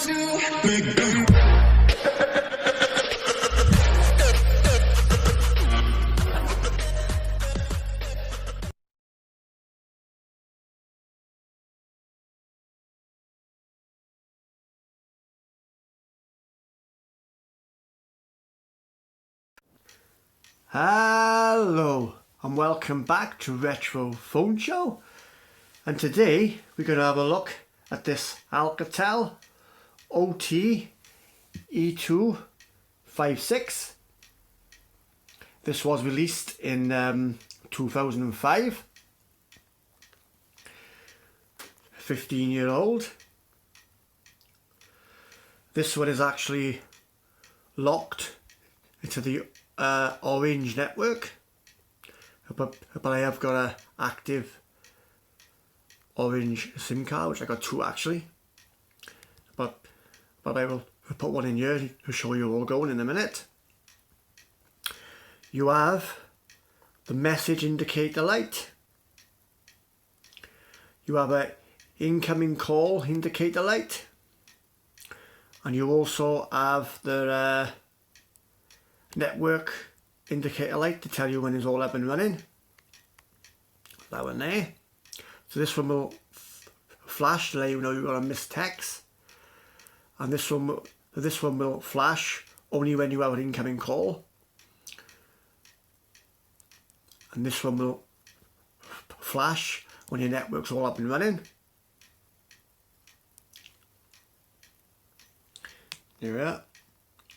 Hello and welcome back to Retro Phone Show, and today we're going to have a look at this Alcatel OT-E256. This was released in 2005, 15-year-old. This one is actually locked into the Orange network, but I have got an active Orange SIM card, which I got two actually, but I will put one in here to show you all going in a minute. You have the message indicator light, you have an incoming call indicator light, and you also have the network indicator light to tell you when it's all up and running. That one there. So this one will flash to let you know you've got a missed text, and this one will flash only when you have an incoming call, and this one will flash when your network's all up and running. There we are,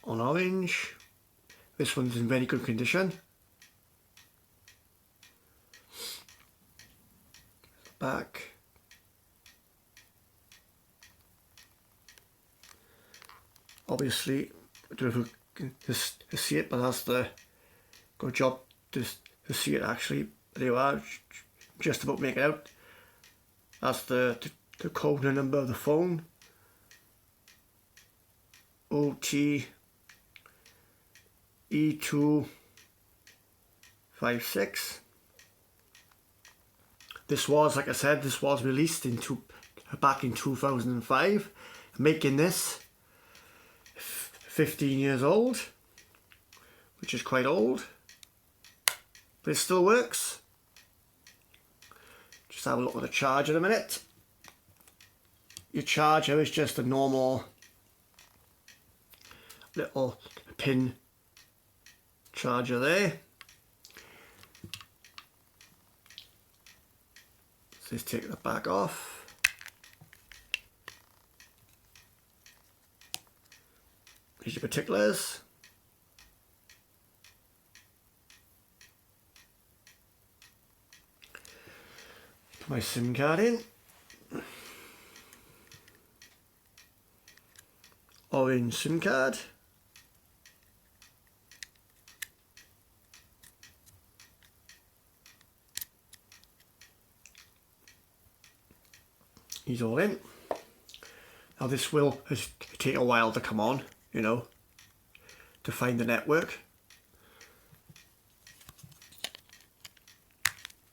on orange. This one's in very good condition. Back. Obviously, I don't know if you can see it, but that's the good job to see it actually. There you are, just about make it out. That's the code and number of the phone. OT-E256. This was, like I said, this was released back in 2005, making this 15 years old, which is quite old, but it still works. Just have a look at the charger in a minute. Your charger is just a normal little pin charger there. So let's take the back off. Here's your particulars. Put my SIM card in. Orange SIM card. He's all in. Now this will take a while to come on, you know, to find the network,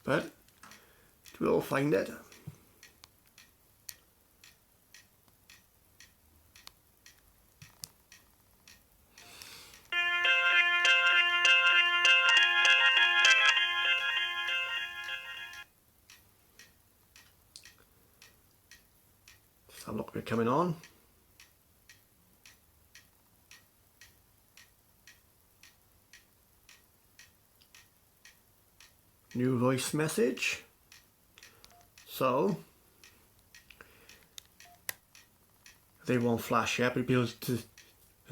but we'll find it. Have a look at it coming on. New voice message. So they won't flash yet, but you'll be able to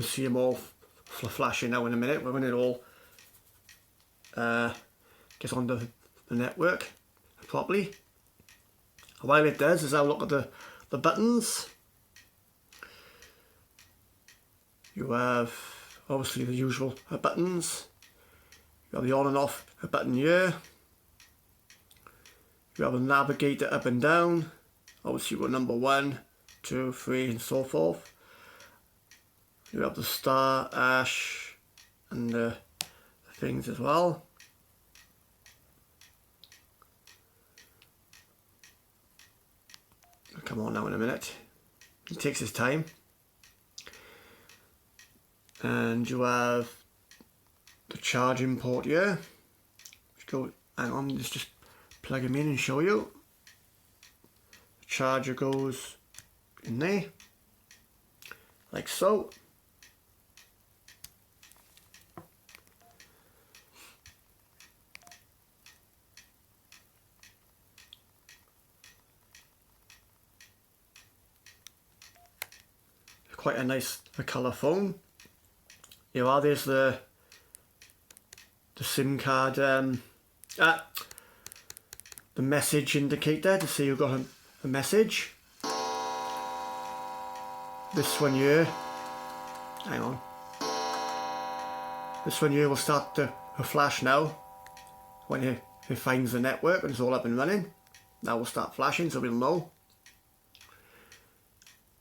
see them all flashing now in a minute when it all gets onto the network properly. And while it does, is have a look at the buttons. You have obviously the usual buttons. You have the on and off button here. You have a navigator up and down. Obviously you've got number 1, 2, 3 and so forth. You have the star, hash and the things as well. Come on now in a minute. It takes its time. and you have the charging port here. Go, hang on, just plug them in and show you. The charger goes in there, like so. Quite a nice colour phone. Here are, there's the SIM card, the message indicator to see you've got a message. This one here, hang on. This one here will start to flash now when it finds the network and it's all up and running. That will start flashing, so we'll know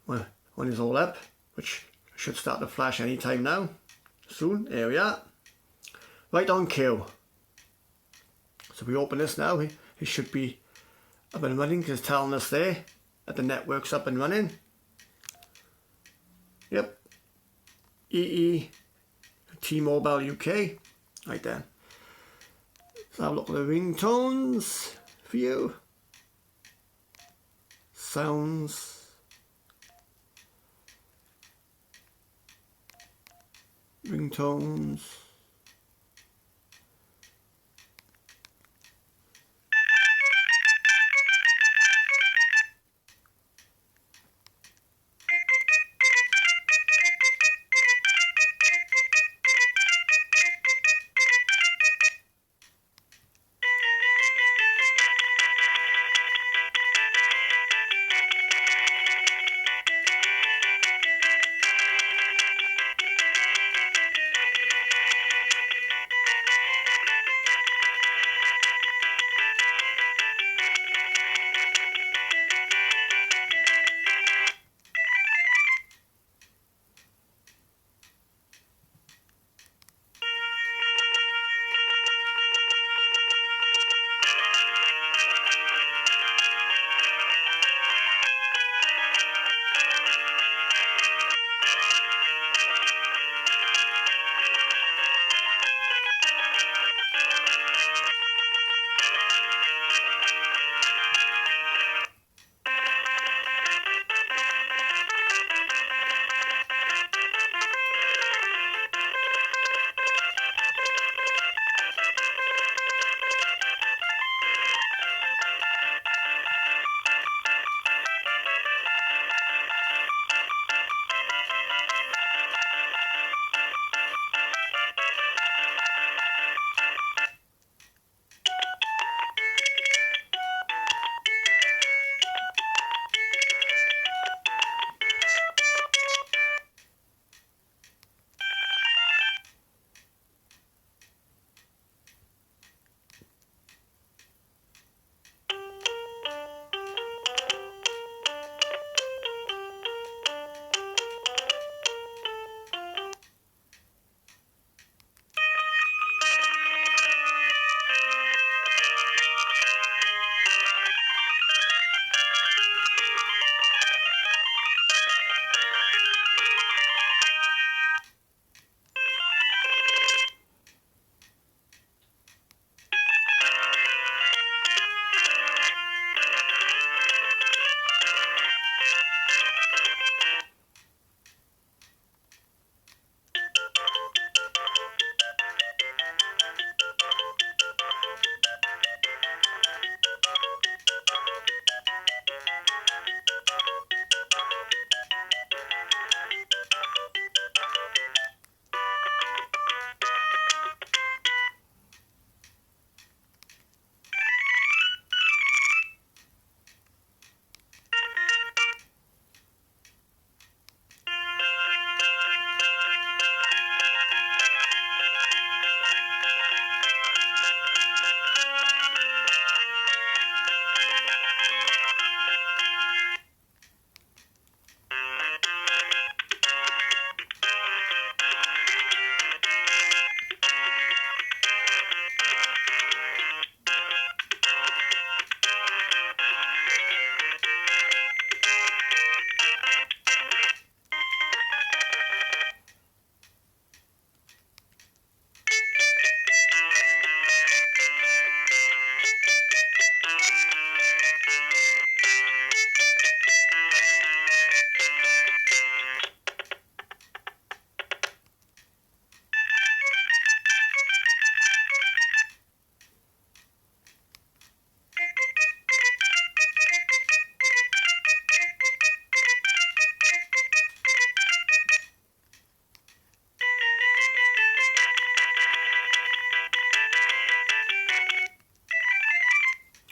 when it's all up, which should start to flash anytime now, soon. Here we are, right on cue. So we open this now, it should be up and running because it's telling us there that the network's up and running. Yep, T-Mobile UK, right there. Let's have a look at the ringtones for you. Sounds. Ringtones.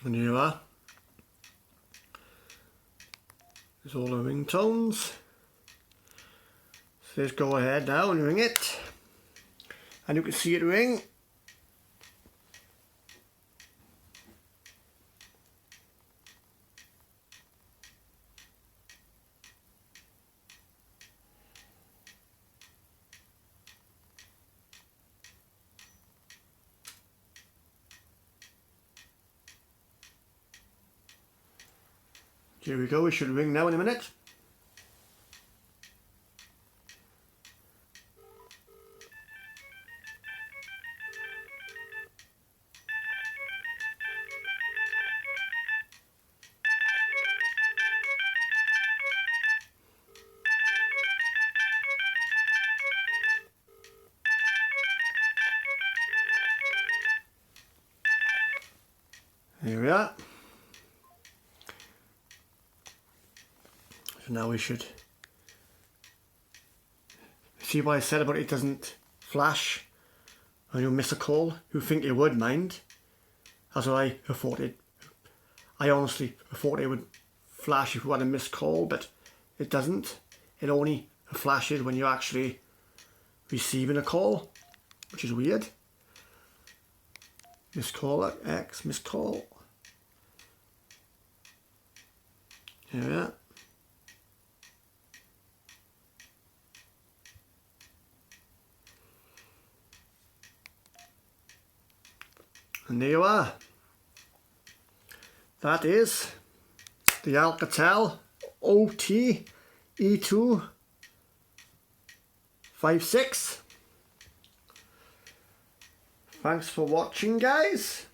And here you are. There's all the ringtones. So let's go ahead now and ring it. And you can see it ring. Here we go, it should ring now in a minute. Here we are. So now we should see what I said about it doesn't flash when you miss a call. You think it would, mind. That's what I thought it. I honestly thought it would flash if you had a missed call, but it doesn't. It only flashes when you're actually receiving a call, which is weird. Missed call X, missed call. Here we are. And there you are. That is the Alcatel OT-E256. Thanks for watching, guys.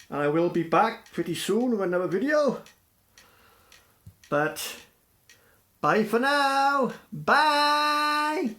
And I will be back pretty soon with another video. But bye for now. Bye.